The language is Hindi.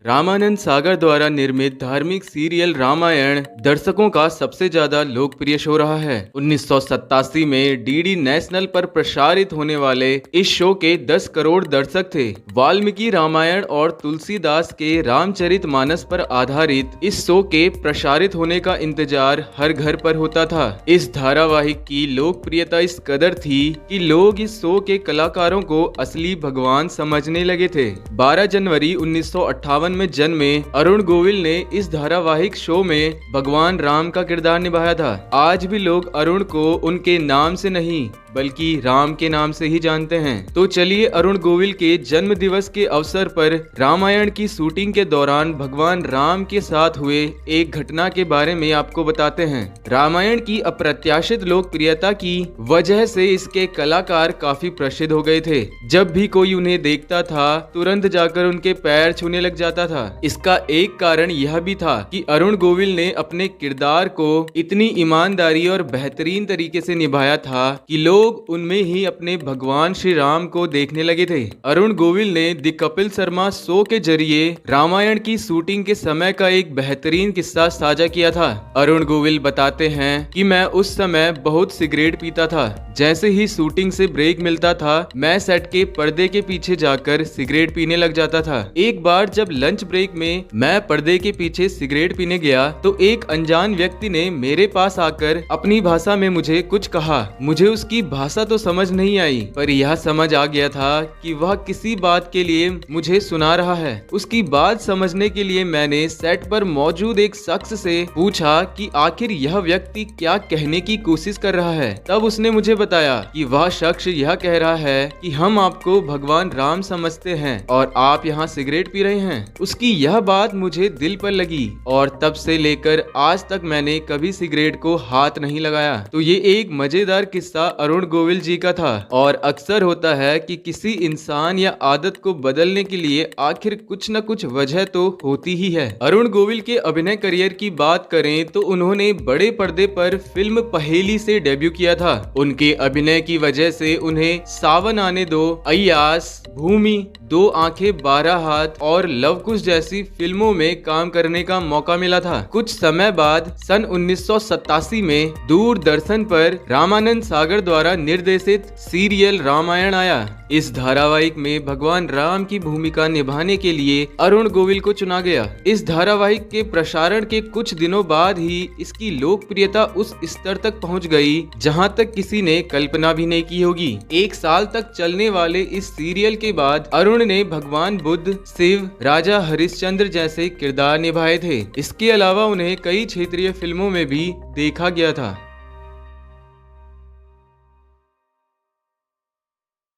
रामानंद सागर द्वारा निर्मित धार्मिक सीरियल रामायण दर्शकों का सबसे ज्यादा लोकप्रिय शो रहा है। 1987 में डीडी नेशनल पर प्रसारित होने वाले इस शो के 10 करोड़ दर्शक थे। वाल्मीकि रामायण और तुलसीदास के रामचरितमानस पर आधारित इस शो के प्रसारित होने का इंतजार हर घर पर होता था। इस धारावाहिक की लोकप्रियता इस कदर थी कि लोग इस शो के कलाकारों को असली भगवान समझने लगे थे। 12 जनवरी 1958 में जन्मे अरुण गोविल ने इस धारावाहिक शो में भगवान राम का किरदार निभाया था। आज भी लोग अरुण को उनके नाम से नहीं बल्कि राम के नाम से ही जानते हैं। तो चलिए अरुण गोविल के जन्म दिवस के अवसर पर रामायण की शूटिंग के दौरान भगवान राम के साथ हुए एक घटना के बारे में आपको बताते हैं। रामायण की अप्रत्याशित लोकप्रियता की वजह से इसके कलाकार काफी प्रसिद्ध हो गए थे। जब भी कोई उन्हें देखता था तुरंत जाकर उनके पैर छूने लग जाता था। इसका एक कारण यह भी था कि अरुण गोविल ने अपने किरदार को इतनी ईमानदारी और बेहतरीन तरीके से निभाया था कि लोग उनमें ही अपने भगवान श्री राम को देखने लगे थे। अरुण गोविल ने द कपिल शर्मा शो के जरिए रामायण की शूटिंग के समय का एक बेहतरीन किस्सा साझा किया था। अरुण गोविल बताते हैं कि मैं उस समय बहुत सिगरेट पीता था। जैसे ही शूटिंग से ब्रेक मिलता था मैं सेट के पर्दे के पीछे जाकर सिगरेट पीने लग जाता था। एक बार जब लंच ब्रेक में मैं पर्दे के पीछे सिगरेट पीने गया तो एक अनजान व्यक्ति ने मेरे पास आकर अपनी भाषा में मुझे कुछ कहा। मुझे उसकी भाषा तो समझ नहीं आई पर यह समझ आ गया था कि वह किसी बात के लिए मुझे सुना रहा है। उसकी बात समझने के लिए मैंने सेट पर मौजूद एक शख्स से पूछा कि आखिर यह व्यक्ति क्या कहने की कोशिश कर रहा है। तब उसने मुझे बताया कि वह शख्स यह कह रहा है कि हम आपको भगवान राम समझते हैं और आप यहाँ सिगरेट पी रहे हैं। उसकी यह बात मुझे दिल पर लगी और तब से लेकर आज तक मैंने कभी सिगरेट को हाथ नहीं लगाया। तो ये एक मजेदार किस्सा अरुण गोविल जी का था और अक्सर होता है कि किसी इंसान या आदत को बदलने के लिए आखिर कुछ न कुछ वजह तो होती ही है। अरुण गोविल के अभिनय करियर की बात करें तो उन्होंने बड़े पर्दे पर फिल्म पहेली से डेब्यू किया था। उनके अभिनय की वजह से उन्हें सावन आने दो, अय्यास, भूमि, 2 आंखें 12 हाथ और लव कुश जैसी फिल्मों में काम करने का मौका मिला था। कुछ समय बाद सन 1987 में दूरदर्शन पर रामानंद सागर द्वारा निर्देशित सीरियल रामायण आया। इस धारावाहिक में भगवान राम की भूमिका निभाने के लिए अरुण गोविल को चुना गया। इस धारावाहिक के प्रसारण के कुछ दिनों बाद ही इसकी लोकप्रियता उस स्तर तक पहुंच गई जहां तक किसी ने कल्पना भी नहीं की होगी। 1 साल तक चलने वाले इस सीरियल के बाद अरुण ने भगवान बुद्ध, शिव, राजा हरिश्चंद्र जैसे किरदार निभाए थे। इसके अलावा उन्हें कई क्षेत्रीय फिल्मों में भी देखा गया था।